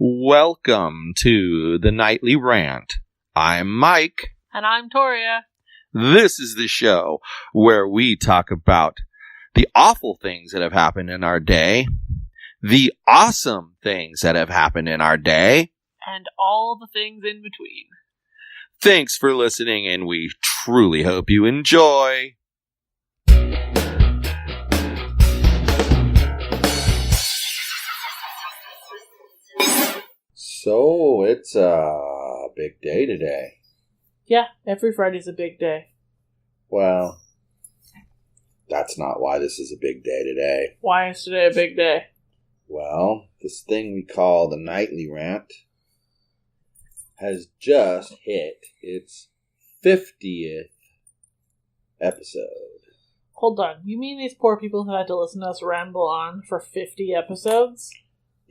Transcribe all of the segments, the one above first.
Welcome to the Nightly Rant. I'm Mike. And I'm Torya. This is the show where we talk about the awful things that have happened in our day, the awesome things that have happened in our day, and all the things in between. Thanks for listening, and we truly hope you enjoy. So, it's a big day today. Yeah, every Friday's a big day. Well, that's not why this is a big day today. Why is today a big day? Well, this thing we call the Nightly Rant has just hit its 50th episode. Hold on, you mean these poor people who had to listen to us ramble on for 50 episodes?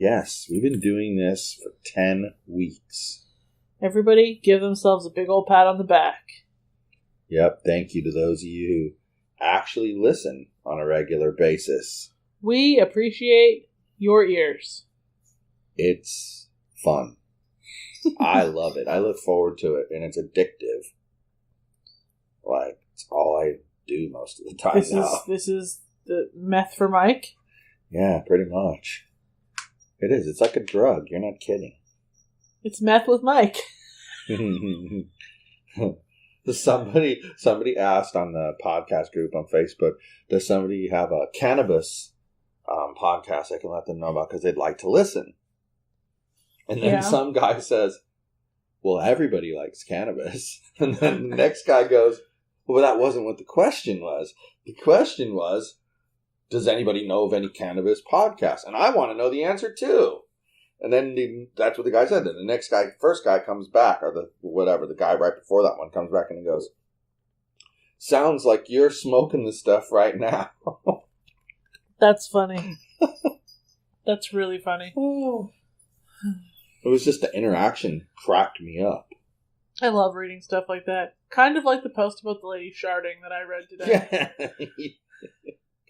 Yes, we've been doing this for 10 weeks. Everybody give themselves a big old pat on the back. Yep, thank you to those of you who actually listen on a regular basis. We appreciate your ears. It's fun. I love it. I look forward to it, and it's addictive. Like, it's all I do most of the time now. This is the meth for Mike? Yeah, pretty much. It is. It's like a drug. You're not kidding. It's meth with Mike. Somebody asked on the podcast group on Facebook, does somebody have a cannabis podcast I can let them know about because they'd like to listen? And then some guy says, well, everybody likes cannabis. And then the next guy goes, well, that wasn't what the question was. The question was, does anybody know of any cannabis podcasts? And I want to know the answer too. And then that's what the guy said. Then the first guy comes back, or the guy right before that one comes back and he goes, sounds like you're smoking the stuff right now. That's funny. That's really funny. It was just the interaction cracked me up. I love reading stuff like that. Kind of like the post about the lady sharding that I read today.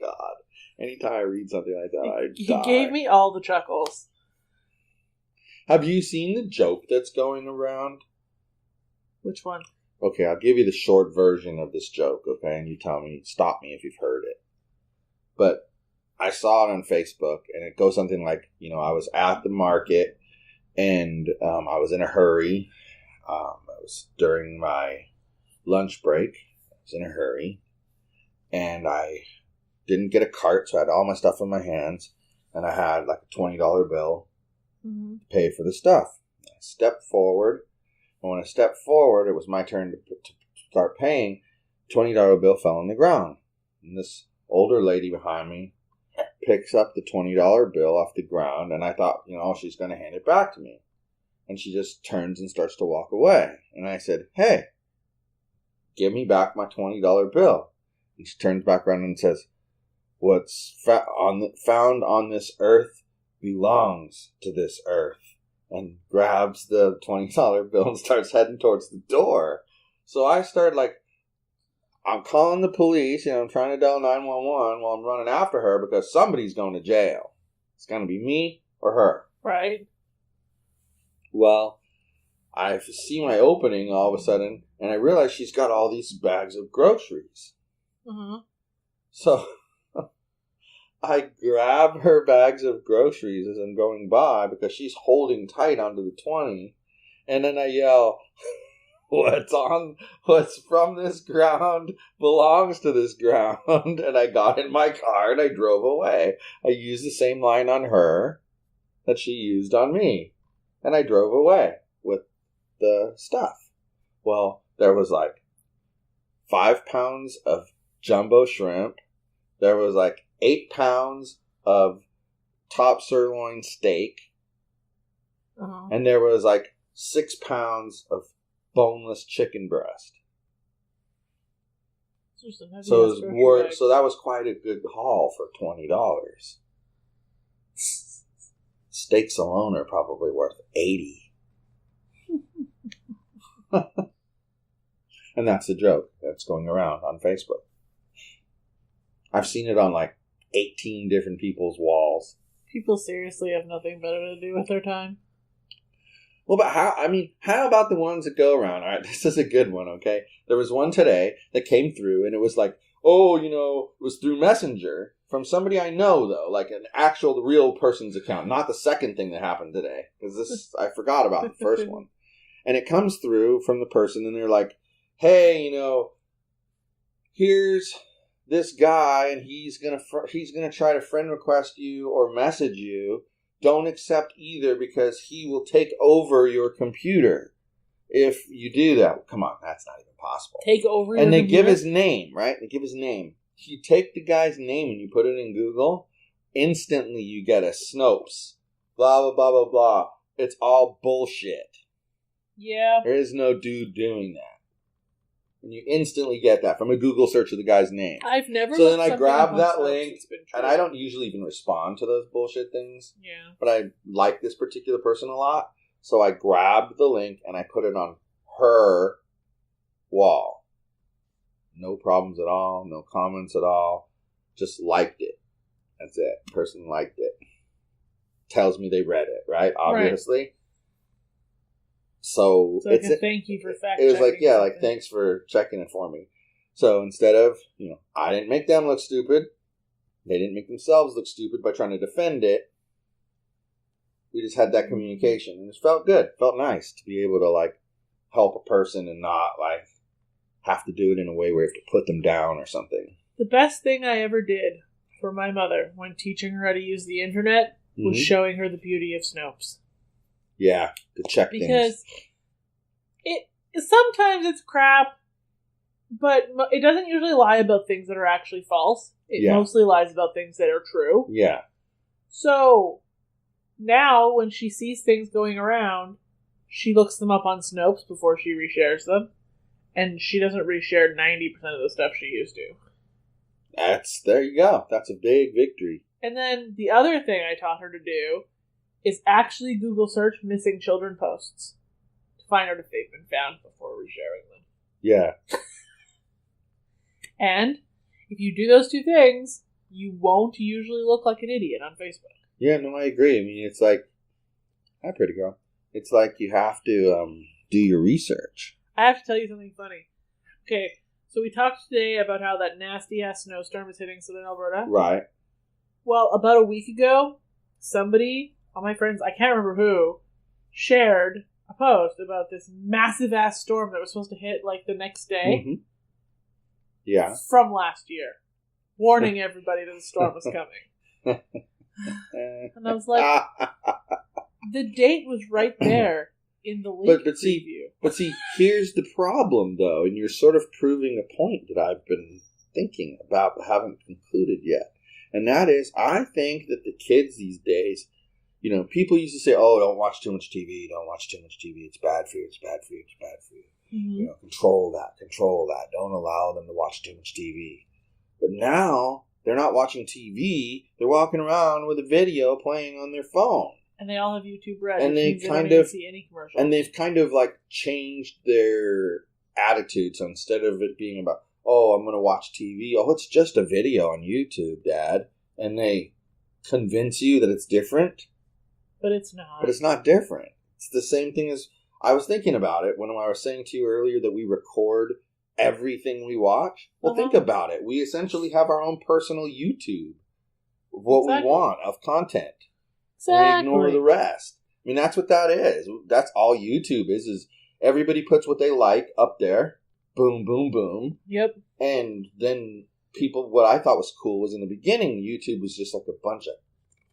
God. Anytime I read something like that, I die. He gave me all the chuckles. Have you seen the joke that's going around? Which one? Okay, I'll give you the short version of this joke, okay? And you stop me if you've heard it. But I saw it on Facebook, and it goes something like, I was at the market, and I was in a hurry. It was during my lunch break. I was in a hurry, and I didn't get a cart, so I had all my stuff in my hands, and I had like a $20 bill to pay for the stuff. I stepped forward, and when I stepped forward, it was my turn to start paying. $20 bill fell on the ground, and this older lady behind me picks up the $20 bill off the ground, and I thought, she's going to hand it back to me. And she just turns and starts to walk away. And I said, hey, give me back my $20 bill. And she turns back around and says, what's found on this earth belongs to this earth. And grabs the $20 bill and starts heading towards the door. So I started I'm calling the police, I'm trying to dial 911 while I'm running after her because somebody's going to jail. It's going to be me or her. Right. Well, I see my opening all of a sudden, and I realize she's got all these bags of groceries. Mm-hmm. So I grab her bags of groceries as I'm going by because she's holding tight onto the 20, and then I yell, what's from this ground belongs to this ground. And I got in my car and I drove away. I used the same line on her that she used on me. And I drove away with the stuff. Well, there was 5 pounds of jumbo shrimp. There was 8 pounds of top sirloin steak. Uh-huh. And there was 6 pounds of boneless chicken breast. So that was quite a good haul for $20. Steaks alone are probably worth $80. And that's the joke that's going around on Facebook. I've seen it on 18 different people's walls. People seriously have nothing better to do with their time. Well, but how about the ones that go around? All right, this is a good one, okay? There was one today that came through, and it was like, oh, it was through Messenger from somebody I know, though, like an actual, real person's account, not the second thing that happened today, because I forgot about the first one. And it comes through from the person, and they're like, hey, here's this guy, and he's gonna try to friend request you or message you. Don't accept either because he will take over your computer if you do that. Come on, that's not even possible. Take over your computer? And they computer? give his name, right? They give his name. If you take the guy's name and you put it in Google, instantly you get a Snopes. Blah, blah, blah, blah, blah. It's all bullshit. Yeah. There is no dude doing that. And you instantly get that from a Google search of the guy's name. I've never. So then I grab that link, and I don't usually even respond to those bullshit things. Yeah. But I like this particular person a lot, so I grabbed the link and I put it on her wall. No problems at all, no comments at all. Just liked it. That's it. Person liked it. Tells me they read it, right? Obviously. Right. So it's a thank you for fact checking. It was like, yeah, something. like thanks for checking it for me. So instead of, I didn't make them look stupid. They didn't make themselves look stupid by trying to defend it. We just had that communication, and it felt good. It felt nice to be able to like help a person and not like have to do it in a way where you have to put them down or something. The best thing I ever did for my mother when teaching her how to use the internet was showing her the beauty of Snopes. Yeah, to check things. Because sometimes it's crap, but it doesn't usually lie about things that are actually false. It mostly lies about things that are true. Yeah. So now when she sees things going around, she looks them up on Snopes before she reshares them. And she doesn't reshare 90% of the stuff she used to. There you go. That's a big victory. And then the other thing I taught her to do is actually Google search missing children posts to find out if they've been found before resharing them. Yeah. And if you do those two things, you won't usually look like an idiot on Facebook. Yeah, no, I agree. I mean, it's like, hi, pretty girl. It's like you have to do your research. I have to tell you something funny. Okay, so we talked today about how that nasty-ass snowstorm is hitting southern Alberta. Right. Well, about a week ago, somebody, all my friends, I can't remember who, shared a post about this massive-ass storm that was supposed to hit, like, the next day. Mm-hmm. Yeah. From last year. Warning everybody that the storm was coming. And I was like, the date was right there in the link preview. But see, here's the problem, though, and you're sort of proving a point that I've been thinking about but haven't concluded yet. And that is, I think that the kids these days, people used to say, oh, don't watch too much TV, don't watch too much TV, it's bad for you, it's bad for you, it's bad for you. Mm-hmm. Control that, don't allow them to watch too much TV. But now, they're not watching TV, they're walking around with a video playing on their phone. And they all have YouTube Red, and they don't even see any commercials. And they've kind of like changed their attitude. So instead of it being about, oh, I'm going to watch TV, oh, it's just a video on YouTube, Dad. And they convince you that it's different. But it's not. But it's not different. It's the same thing as, I was thinking about it when I was saying to you earlier that we record everything we watch. Well, think about it. We essentially have our own personal YouTube of what we want, of content. Exactly. And we ignore the rest. I mean, that's what that is. That's all YouTube is everybody puts what they like up there. Boom, boom, boom. Yep. And then what I thought was cool was in the beginning, YouTube was just like a bunch of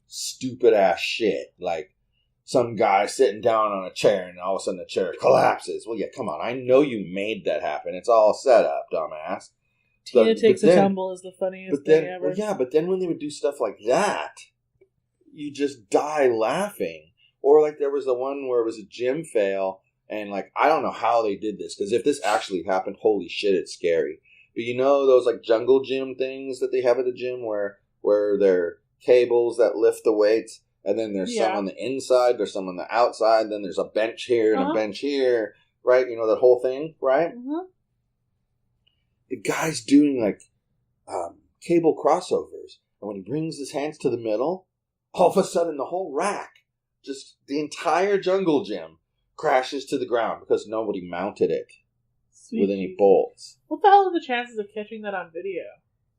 stupid ass shit. Like some guy sitting down on a chair and all of a sudden the chair collapses. Well, yeah, come on. I know you made that happen. It's all set up, dumbass. Tina Takes a Tumble is the funniest thing ever. Well, yeah, but then when they would do stuff like that, you just die laughing. Or like there was the one where it was a gym fail, and like I don't know how they did this, because if this actually happened, holy shit, it's scary. But those like jungle gym things that they have at the gym where they're cables that lift the weights, and then there's some on the inside, there's some on the outside, then there's a bench here and a bench here, right? That whole thing, right? Mm-hmm. The guy's doing like cable crossovers, and when he brings his hands to the middle, all of a sudden, the whole rack, just the entire jungle gym, crashes to the ground because nobody mounted it Sweet with any Jesus. bolts. What the hell are the chances of catching that on video?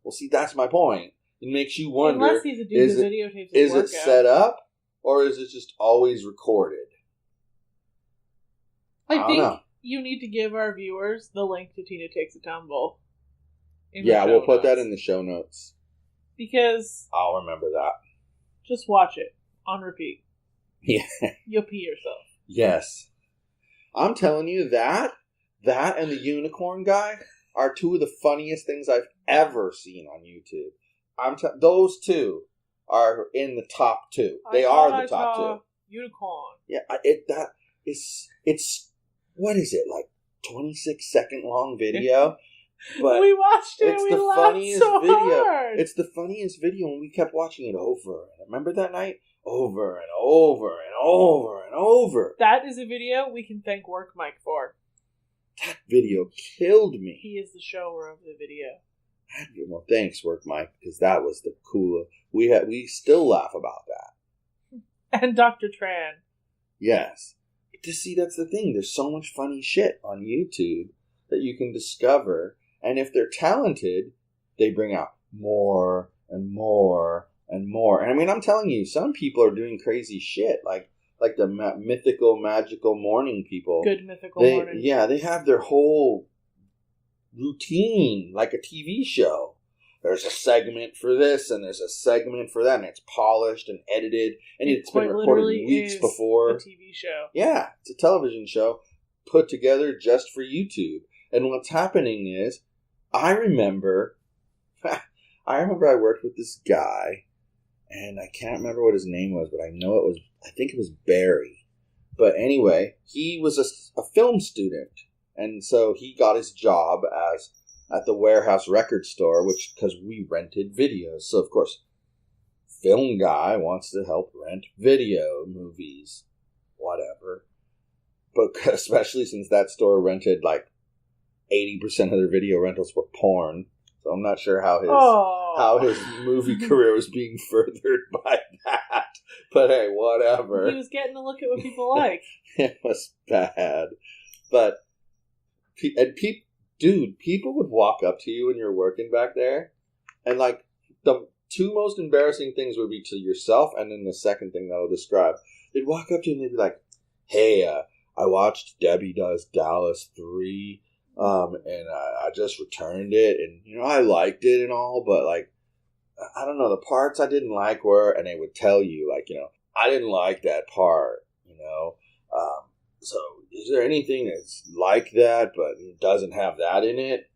Well, see, that's my point. It makes you wonder, Unless he's a dude that videotapes his is workout. it set up or is it just always recorded? I don't think know. you need to give our viewers the link to Tina Takes a Tumble. Yeah, we'll put that in the show notes. Because I'll remember that. just watch it on repeat. Yeah. You'll pee yourself. Yes. I'm telling you, that and the unicorn guy are two of the funniest things I've ever seen on YouTube. Those two are in the top two. They are the top two. Unicorn. Yeah, it's what is it, like 26-second long video? But we watched it. It's We the laughed funniest so video. hard. It's the funniest video, and we kept watching it over. Remember that night? Over and over and over and over. That is a video we can thank Work Mike for. That video killed me. He is the shower of the video. Well, thanks, Work Mike, because that was the coolest. We still laugh about that. And Dr. Tran. Yes. To see, that's the thing. There's so much funny shit on YouTube that you can discover, and if they're talented, they bring out more and more and more. And I mean, I'm telling you, some people are doing crazy shit, like the mythical, magical morning people. Good mythical morning. Yeah, they have their whole routine like a TV show. There's a segment for this, and there's a segment for that, and it's polished and edited, and it's been recorded weeks before. A TV show. Yeah, it's a television show put together just for YouTube. And what's happening is, I remember I worked with this guy, and I can't remember what his name was, but I think it was Barry. But anyway, he was a film student, and so he got his job at the Wherehouse Records store, because we rented videos. So, of course, film guy wants to help rent video, movies, whatever. But especially since that store rented like 80% of their video rentals were porn. So I'm not sure how his movie career was being furthered by that. But hey, whatever. He was getting a look at what people like. It was bad. But, people would walk up to you when you're working back there, and like the two most embarrassing things would be to yourself, and then the second thing that I'll describe. They'd walk up to you and they'd be like, hey, I watched Debbie Does Dallas 3, and I just returned it, and, I liked it and all, but, like, I don't know, the parts I didn't like were, and they would tell you, like, I didn't like that part, so is there anything that's like that, but it doesn't have that in it?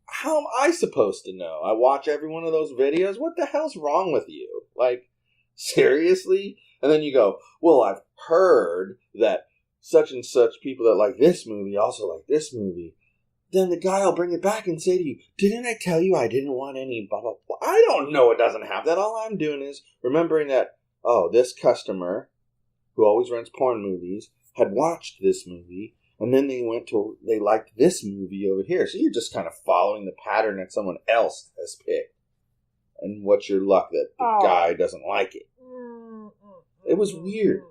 How am I supposed to know? I watch every one of those videos. What the hell's wrong with you? Like, seriously? And then you go, well, I've heard that such and such people that like this movie also like this movie. Then the guy will bring it back and say to you, didn't I tell you I didn't want any blah, blah, blah? I don't know it doesn't have that. All I'm doing is remembering that, this customer who always rents porn movies had watched this movie, and then they liked this movie over here. So you're just kind of following the pattern that someone else has picked. And what's your luck that the guy doesn't like it? It was weird.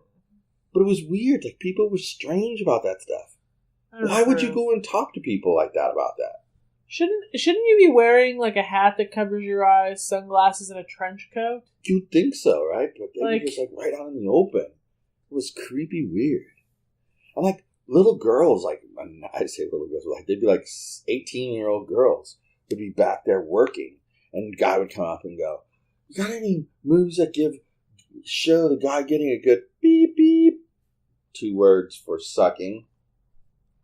But it was weird. Like, people were strange about that stuff. Why would you go and talk to people like that about that? Shouldn't you be wearing, like, a hat that covers your eyes, sunglasses, and a trench coat? You'd think so, right? But they were just, like, right out in the open. It was creepy weird. And, like, little girls, like, I'd say little girls, like, they'd be, like, 18-year-old girls would be back there working. And the guy would come up and go, you got any moves that show the guy getting a good beep, beep? 2 words for sucking.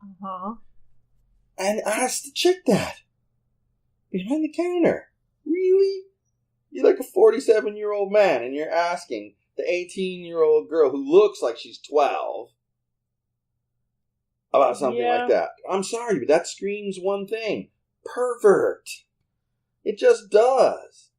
Uh-huh. And asked the chick that. Behind the counter. Really? You're like a 47-year-old man, and you're asking the 18-year-old girl who looks like she's 12 about something like that. I'm sorry, but that screams one thing. Pervert. It just does.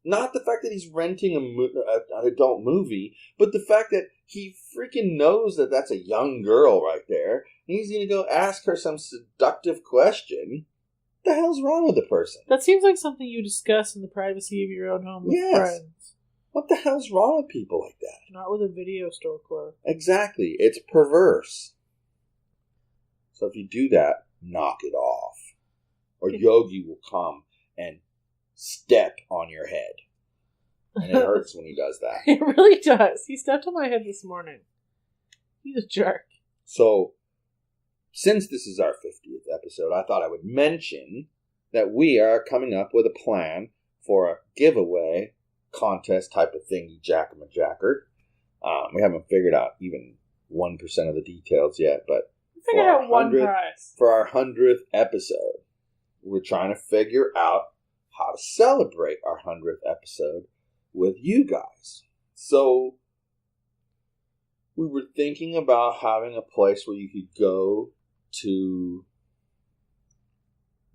Not the fact that he's renting an adult movie, but the fact that he freaking knows that that's a young girl right there, and he's going to go ask her some seductive question. What the hell's wrong with the person? That seems like something you discuss in the privacy of your own home with friends. What the hell's wrong with people like that? Not with a video store clerk. Exactly. It's perverse. So if you do that, knock it off. Or Yogi will come and step on your head. And it hurts when he does that. It really does. He stepped on my head this morning. He's a jerk. So, since this is our 50th episode, I thought I would mention that we are coming up with a plan for a giveaway contest type of thingy, jackamajacker. We haven't figured out even 1% of the details yet, but figured out one prize. For our 100th episode, we're trying to figure out how to celebrate our 100th episode with you guys. So, we were thinking about having a place where you could go to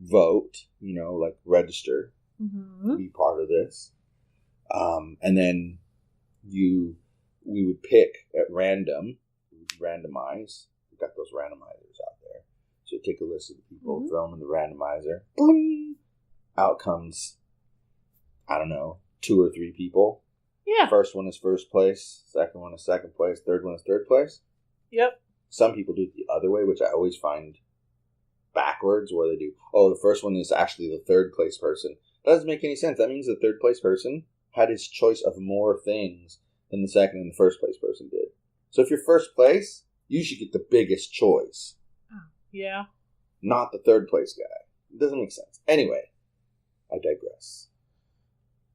vote, like register, be part of this. And then we would pick at random, we would randomize. We've got those randomizers out there. So take a list of the people, throw them in the randomizer. Boom! Out comes, 2 or 3 people. Yeah. First one is first place, second one is second place, third one is third place. Yep. Some people do it the other way, which I always find backwards, where they do, the first one is actually the third place person. That doesn't make any sense. That means the third place person had his choice of more things than the second and the first place person did. So if you're first place, you should get the biggest choice. Yeah. Not the third place guy. It doesn't make sense. Anyway, I digress.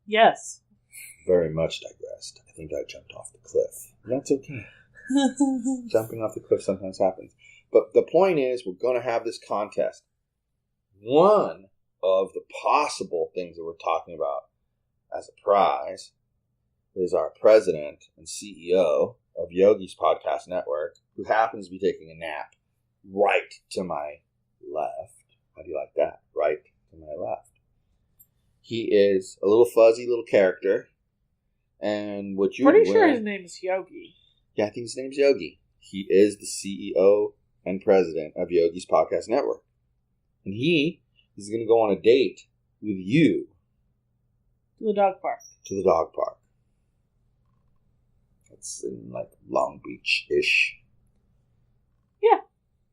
Yes. Very much digressed. I think I jumped off the cliff. That's okay. Jumping off the cliff sometimes happens. But the point is, we're going to have this contest. One of the possible things that we're talking about as a prize is our president and CEO of Yogi's Podcast Network, who happens to be taking a nap right to my left. How do you like that? Right to my left. He is a little fuzzy little character. And what you pretty sure his name is Yogi. Yeah, I think his name's Yogi. He is the CEO and president of Yogi's Podcast Network. And he is going to go on a date with you. To the dog park. To the dog park. It's in Long Beach-ish. Yeah.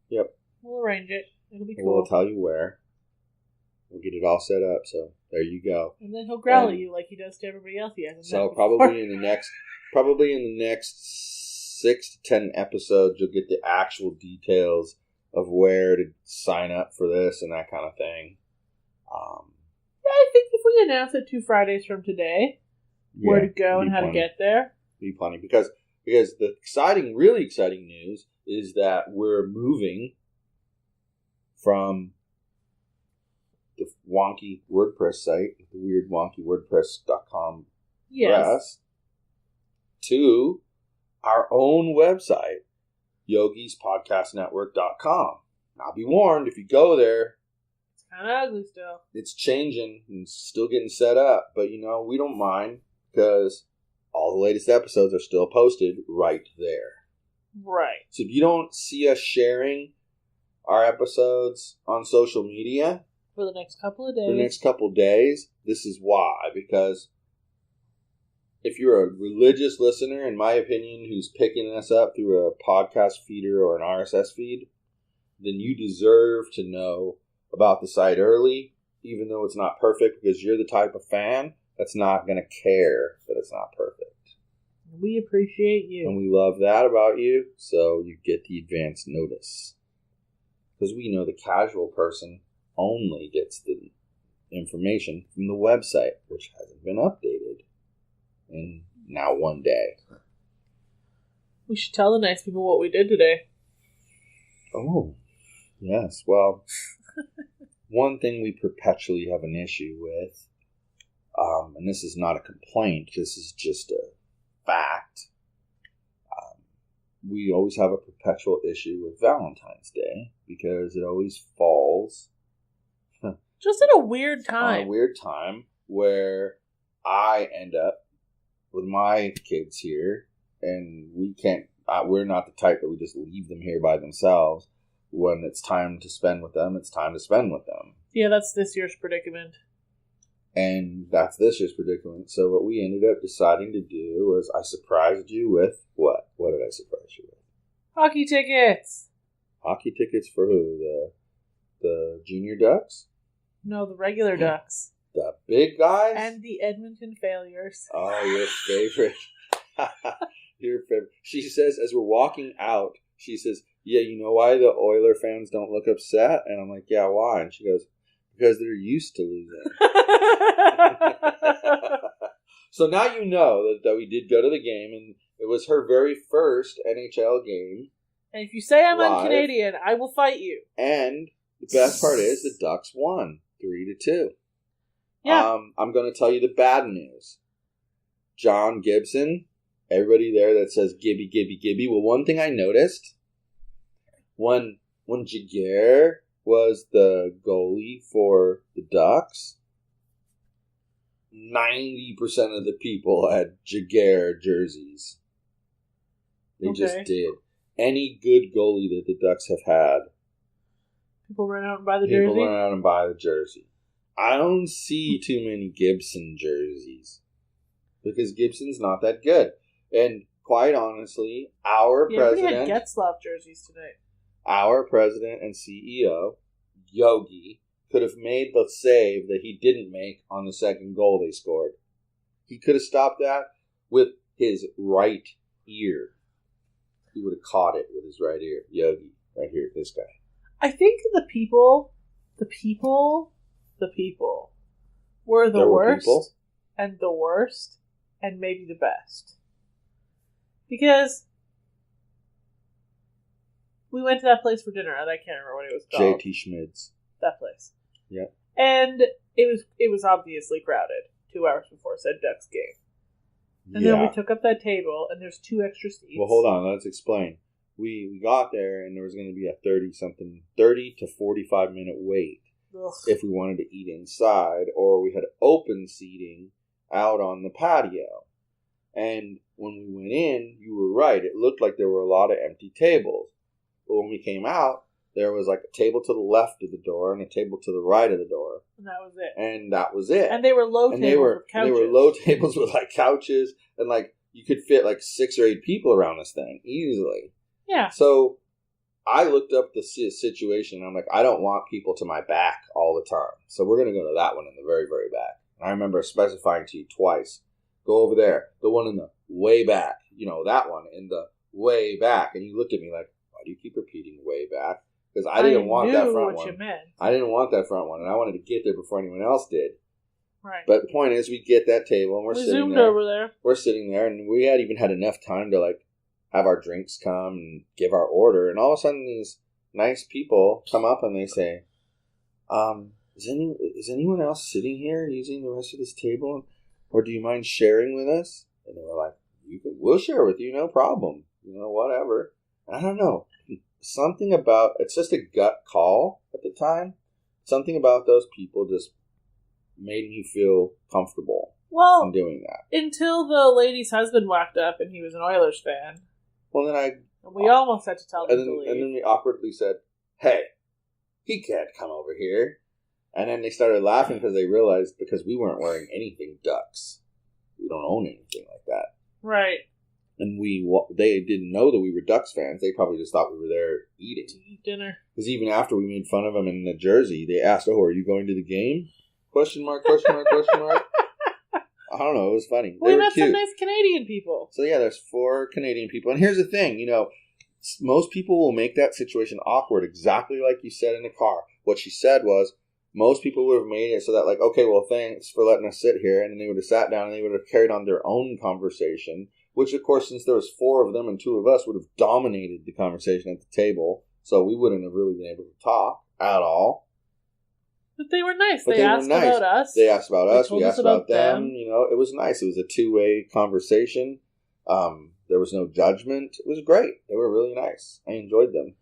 Yep. We'll arrange it. It'll be cool. We'll tell you where. We'll get it all set up, so there you go. And then he'll growl at you like he does to everybody else he hasn't met before. Probably in the next 6 to 10 episodes, you'll get the actual details of where to sign up for this and that kind of thing. Yeah, I think if we announce it 2 Fridays from today, where to go and how to get there, be plenty. Because the really exciting news is that we're moving from the wonky WordPress site, the weird wonky WordPress.com press, to our own website, yogispodcastnetwork.com. Now be warned, if you go there, it's kind of ugly still. It's changing and still getting set up, but we don't mind because all the latest episodes are still posted right there. Right. So if you don't see us sharing our episodes on social media for the next couple of days, this is why. Because if you're a religious listener, in my opinion, who's picking us up through a podcast feeder or an RSS feed, then you deserve to know about the site early, even though it's not perfect, because you're the type of fan that's not going to care that it's not perfect. We appreciate you. And we love that about you, so you get the advance notice. Because we know the casual person only gets the information from the website, which hasn't been updated in now 1 day. We should tell the nice people what we did today. Oh, yes. Well, one thing we perpetually have an issue with, and this is not a complaint, this is just a fact, we always have a perpetual issue with Valentine's Day because it always falls just at a weird time. On a weird time where I end up with my kids here, and we're not the type that we just leave them here by themselves. When it's time to spend with them, it's time to spend with them. Yeah, that's this year's predicament. And that's this year's predicament. So what we ended up deciding to do was I surprised you with what? What did I surprise you with? Hockey tickets. Hockey tickets for who? The junior Ducks? No, the regular Ducks. The big guys? And the Edmonton Failures. Oh, your favorite. Your favorite. She says, as we're walking out, she says, yeah, you know why the Oiler fans don't look upset? And I'm like, yeah, why? And she goes, because they're used to losing. So now you know that we did go to the game, and it was her very first NHL game. And if you say I'm live. un-Canadian, I will fight you. And the best part is the Ducks won 3-2. Yeah. I'm going to tell you the bad news. John Gibson, everybody there that says Gibby, Gibby, Gibby. Well, one thing I noticed, when Jaguar was the goalie for the Ducks, 90% of the people had Jaguar jerseys. They just did. Any good goalie that the Ducks have had, people run out and buy the jersey? People run out and buy the jersey. I don't see too many Gibson jerseys because Gibson's not that good. And quite honestly, our president... we had Getzlaf jerseys today. Our president and CEO, Yogi, could have made the save that he didn't make on the second goal they scored. He could have stopped that with his right ear. He would have caught it with his right ear. Yogi, right here, this guy. I think the people were the worst and the worst and maybe the best. Because we went to that place for dinner, and I can't remember what it was called. J.T. Schmid's. That place. Yeah. And it was obviously crowded 2 hours before said Ducks game. And then we took up that table, and there's 2 extra seats. Well, hold on. Let's explain. We got there, and there was going to be a 30 to 45 minute wait. Ugh. If we wanted to eat inside, or we had open seating out on the patio. And when we went in, you were right. It looked like there were a lot of empty tables. But when we came out, there was like a table to the left of the door and a table to the right of the door. And that was it. And And they were low tables with couches. They were low tables with like couches, and like you could fit like 6 or 8 people around this thing easily. Yeah. So I looked up the situation, and I'm like, I don't want people to my back all the time. So we're going to go to that one in the very, very back. And I remember specifying to you twice, go over there, the one in the way back, that one in the way back. And you looked at me like, why do you keep repeating way back? Because I didn't want that front one. I didn't want that front one, and I wanted to get there before anyone else did. Right. But the point is, we get that table, and we're sitting zoomed there. Over there. We're sitting there, and we had even had enough time to like have our drinks come and give our order, and all of a sudden these nice people come up and they say, is anyone else sitting here using the rest of this table, or do you mind sharing with us? And they were like, we'll share with you, no problem, whatever. And I don't know, something about, it's just a gut call at the time, something about those people just made me feel comfortable in doing that. Until the lady's husband whacked up and he was an Oilers fan. Well, then we almost had to tell them to leave. And then we awkwardly said, hey, he can't come over here. And then they started laughing because they realized because we weren't wearing anything Ducks. We don't own anything like that. Right. And they didn't know that we were Ducks fans. They probably just thought we were there eating. To eat dinner. Because even after we made fun of them in the jersey, they asked, are you going to the game? Question mark, question mark, question mark. I don't know. It was funny. We met some nice Canadian people. So yeah, there's 4 Canadian people. And here's the thing, most people will make that situation awkward exactly like you said in the car. What she said was, most people would have made it so that like, okay, well, thanks for letting us sit here. And then they would have sat down and they would have carried on their own conversation, which of course, since there was 4 of them and 2 of us, would have dominated the conversation at the table. So we wouldn't have really been able to talk at all. But they were nice. They asked about us. They asked about us. We asked about them. It was nice. It was a 2-way conversation. There was no judgment. It was great. They were really nice. I enjoyed them.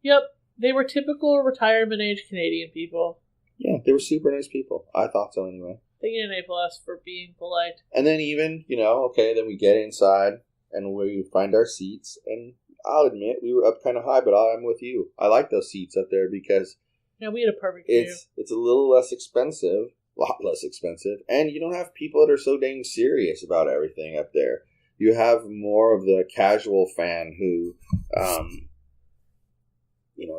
Yep. They were typical retirement age Canadian people. Yeah, they were super nice people. I thought so anyway. They get an A+ for being polite. And then even, then we get inside and we find our seats. And I'll admit, we were up kind of high, but I'm with you. I like those seats up there because... Yeah, we had a perfect view. It's a little less expensive A lot less expensive. And you don't have people that are so dang serious about everything up there. You have more of the casual fan who,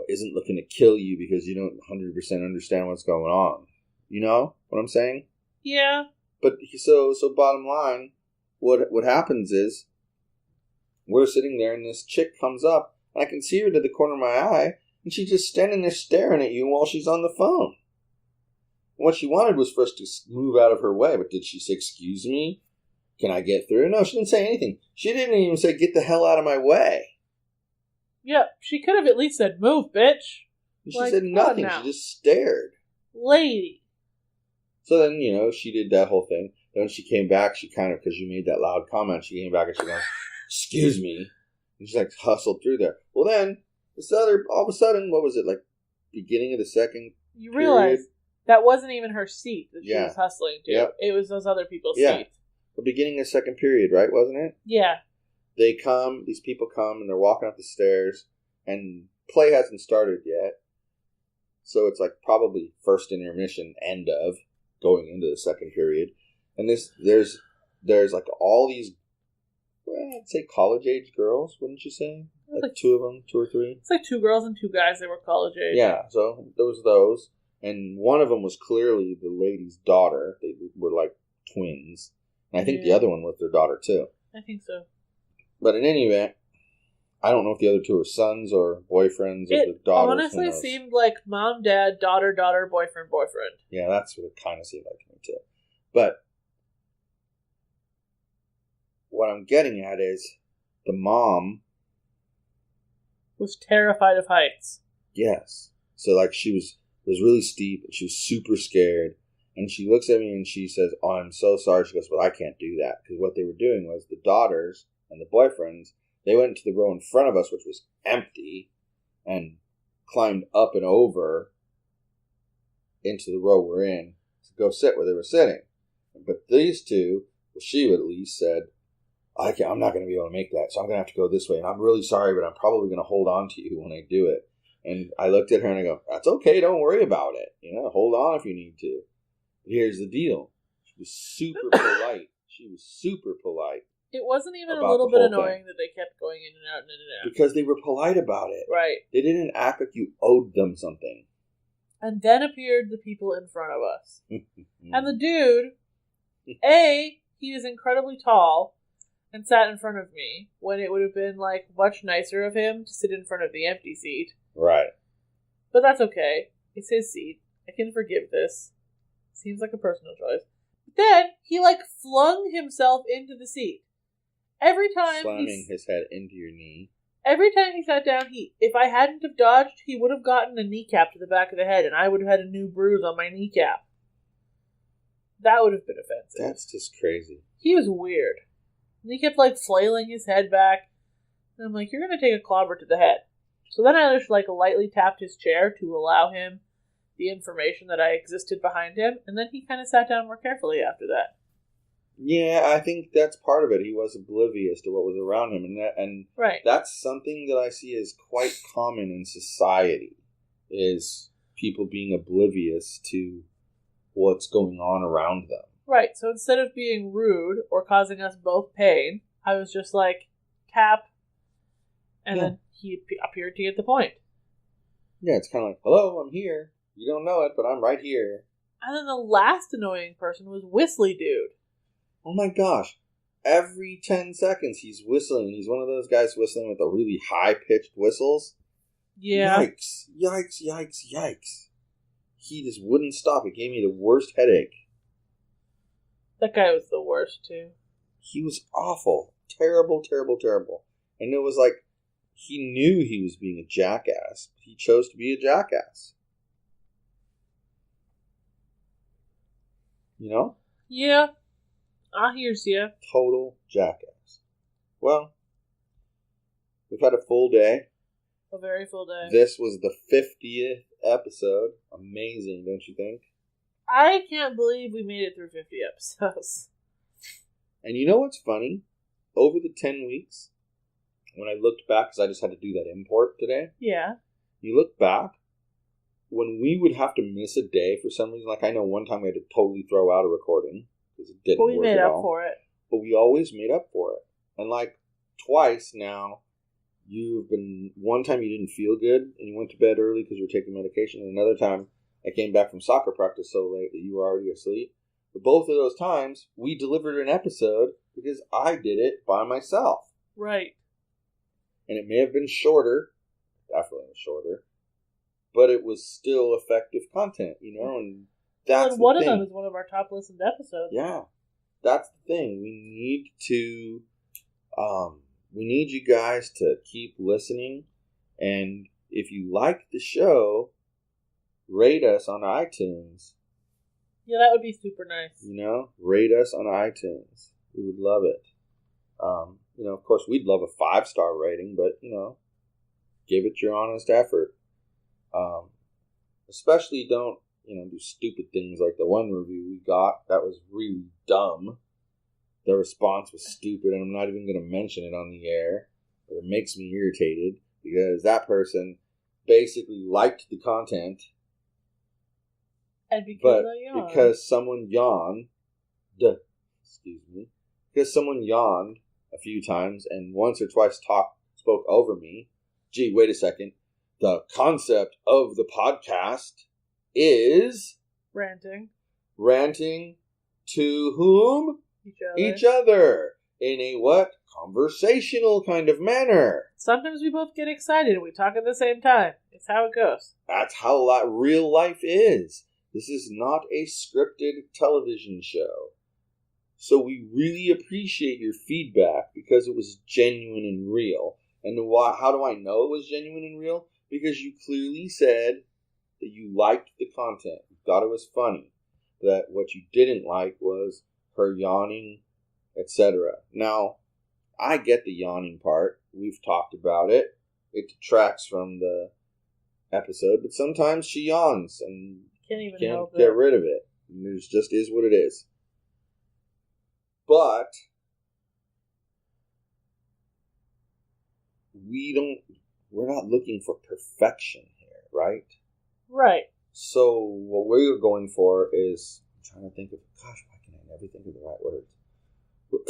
isn't looking to kill you because you don't 100% understand what's going on. You know what I'm saying? Yeah. But so bottom line, what happens is we're sitting there and this chick comes up and I can see her to the corner of my eye and she's just standing there staring at you while she's on the phone. And what she wanted was for us to move out of her way, but did she say, "Excuse me? Can I get through?" No, she didn't say anything. She didn't even say, "Get the hell out of my way." Yeah, she could have at least said, "Move, bitch." And she said nothing. She just stared. Lady. So then, she did that whole thing. Then when she came back, she kind of, because you made that loud comment, she came back and she goes, "Excuse me." And she hustled through there. Well then, all of a sudden, what was it, beginning of the second You period? realize that wasn't even her seat that she Yeah. was hustling to. Yep. It was those other people's Yeah. seats. The beginning of the second period, right? Wasn't it? Yeah. These people come, and they're walking up the stairs, and play hasn't started yet. So it's probably first intermission, end of, going into the second period. And there's all these, I'd say college-age girls, wouldn't you say? Two of them, two or three? It's 2 girls and 2 guys that were college age. Yeah, so there was those. And one of them was clearly the lady's daughter. They were twins. And I think the other one was their daughter, too. I think so. But in any event, I don't know if the other two are sons or boyfriends of the daughters. It honestly seemed like mom, dad, daughter, boyfriend. Yeah, that's what it kind of seemed like to me, too. But what I'm getting at is the mom was terrified of heights. Yes. So she was really steep and she was super scared. And she looks at me and she says, "Oh, I'm so sorry." She goes, "But I can't do that." Because what they were doing was the daughters and the boyfriends, they went into the row in front of us, which was empty, and climbed up and over into the row we're in to go sit where they were sitting. But these two, she at least said, "I'm not going to be able to make that, so I'm going to have to go this way. And I'm really sorry, but I'm probably going to hold on to you when I do it." And I looked at her and I go, "That's okay. Don't worry about it. Hold on if you need to." But here's the deal. She was super polite. She was super polite. It wasn't even a little bit annoying that they kept going in and out and in and out. Because they were polite about it. Right. They didn't act like you owed them something. And then appeared the people in front of us. And the dude, he was incredibly tall and sat in front of me when it would have been much nicer of him to sit in front of the empty seat. Right. But that's okay. It's his seat. I can forgive this. Seems like a personal choice. But then he flung himself into the seat. Every time slamming his head into your knee. Every time he sat down, if I hadn't have dodged, he would have gotten a kneecap to the back of the head, and I would have had a new bruise on my kneecap. That would have been offensive. That's just crazy. He was weird. And he kept flailing his head back. And I'm like, "You're going to take a clobber to the head." So then I just lightly tapped his chair to allow him the information that I existed behind him, and then he kind of sat down more carefully after that. Yeah, I think that's part of it. He was oblivious to what was around him, and right. That's something that I see as quite common in society, is people being oblivious to what's going on around them. Right, so instead of being rude or causing us both pain, I was just tap, and then he appeared to get the point. Yeah, it's kind of "Hello, I'm here. You don't know it, but I'm right here." And then the last annoying person was Whistly Dude. Oh my gosh. Every 10 seconds he's whistling. He's one of those guys whistling with the really high-pitched whistles. Yeah. Yikes, yikes, yikes, yikes. He just wouldn't stop. It gave me the worst headache. That guy was the worst, too. He was awful. Terrible, terrible, terrible. And it was he knew he was being a jackass, but he chose to be a jackass. You know? Yeah. I hears ya. Total jackass. Well, we've had a full day. A very full day. This was the 50th episode. Amazing, don't you think? I can't believe we made it through 50 episodes. And you know what's funny? Over the 10 weeks, when I looked back, because I just had to do that import today. Yeah. You look back, when we would have to miss a day for some reason, like I know one time we had to totally throw out a recording because it didn't work at all. But we made up for it. But we always made up for it. And like twice now, one time you didn't feel good and you went to bed early because you were taking medication. And another time I came back from soccer practice so late that you were already asleep. But both of those times we delivered an episode because I did it by myself. Right. And it may have been shorter. Definitely shorter. But it was still effective content, and that's one of them is one of our top listened episodes. Yeah, that's the thing. We need you guys to keep listening, and if you like the show, rate us on iTunes. Yeah, that would be super nice. Rate us on iTunes. We would love it. Of course, we'd love a 5-star rating, but give it your honest effort. Especially don't, do stupid things like the one review we got. That was really dumb. The response was stupid, and I'm not even going to mention it on the air. But it makes me irritated because that person basically liked the content. And because someone yawned, because someone yawned a few times and once or twice spoke over me. Gee, wait a second. The concept of the podcast is... Ranting. Ranting to whom? Each other. In a what? Conversational kind of manner. Sometimes we both get excited and we talk at the same time. It's how it goes. That's how real life is. This is not a scripted television show. So we really appreciate your feedback because it was genuine and real. And how do I know it was genuine and real? Because you clearly said that you liked the content. You thought it was funny. That what you didn't like was her yawning, etc. Now, I get the yawning part. We've talked about it. It detracts from the episode. But sometimes she yawns and can't get rid of it. It just is what it is. But we're not looking for perfection here, right? Right. So what we're going for is, I'm trying to think of, gosh, why can I never think of the right words?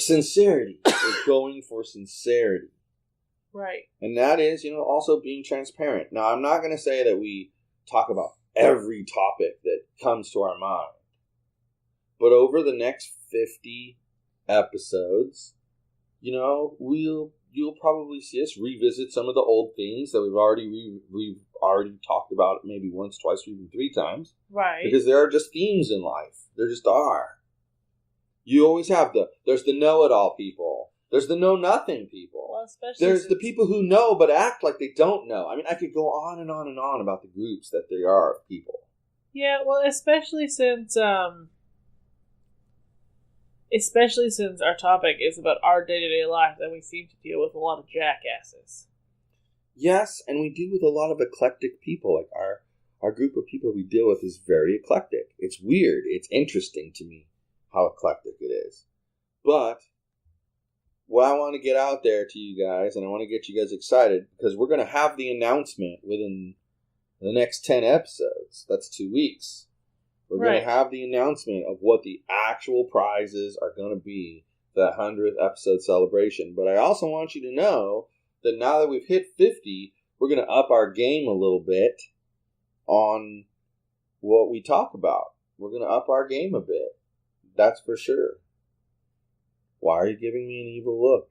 Sincerity. We're going for sincerity. Right. And that is, also being transparent. Now, I'm not going to say that we talk about every topic that comes to our mind. But over the next 50 episodes, you'll probably see us revisit some of the old things that we've already talked about maybe once, twice, or even 3 times. Right. Because there are just themes in life. There just are. You always have there's the know-it-all people. There's the know-nothing people. Well, especially there's the people who know but act like they don't know. I mean, I could go on and on and on about the groups that there are of people. Yeah, well, especially since our topic is about our day-to-day life, and we seem to deal with a lot of jackasses. Yes, and we deal with a lot of eclectic people. Like our group of people we deal with is very eclectic. It's weird. It's interesting to me how eclectic it is. But what I want to get out there to you guys, and I want to get you guys excited, because we're going to have the announcement within the next 10 episodes. That's 2 weeks. We're going to have the announcement of what the actual prizes are going to be for that 100th episode celebration. But I also want you to know that now that we've hit 50, we're going to up our game a little bit on what we talk about. We're going to up our game a bit. That's for sure. Why are you giving me an evil look?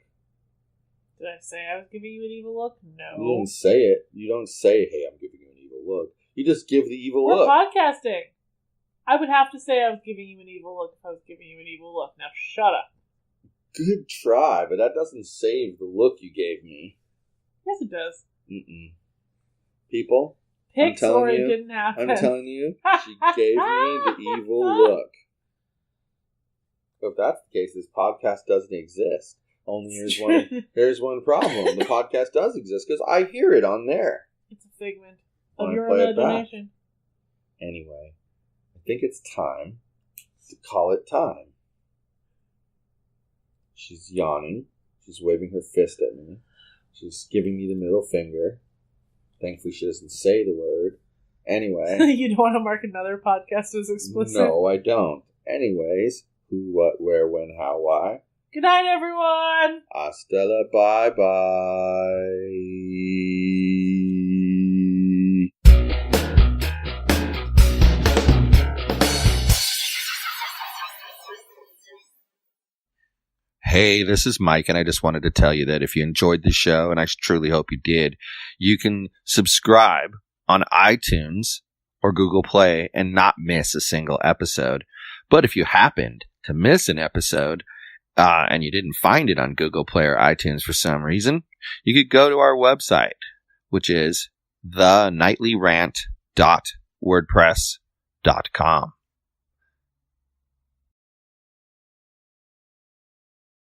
Did I say I was giving you an evil look? No. You didn't say it. You don't say, hey, I'm giving you an evil look. You just give the evil look. We're podcasting. I would have to say I was giving you an evil look if I was giving you an evil look. Now shut up. Good try, but that doesn't save the look you gave me. Yes, it does. People, Picks or it didn't happen. I'm telling you, she gave me the evil look. If that's the case, this podcast doesn't exist. Only here's one problem. The podcast does exist because I hear it on there. It's a figment of your imagination. Anyway, I think it's time to call it time. She's yawning. She's waving her fist at me. She's giving me the middle finger. Thankfully, she doesn't say the word. Anyway. You don't want to mark another podcast as explicit? No, I don't. Anyways, who, what, where, when, how, why. Good night, everyone! Hasta la bye-bye. Hey, this is Mike, and I just wanted to tell you that if you enjoyed the show, and I truly hope you did, you can subscribe on iTunes or Google Play and not miss a single episode. But if you happened to miss an episode, and you didn't find it on Google Play or iTunes for some reason, you could go to our website, which is thenightly rant.wordpress.com.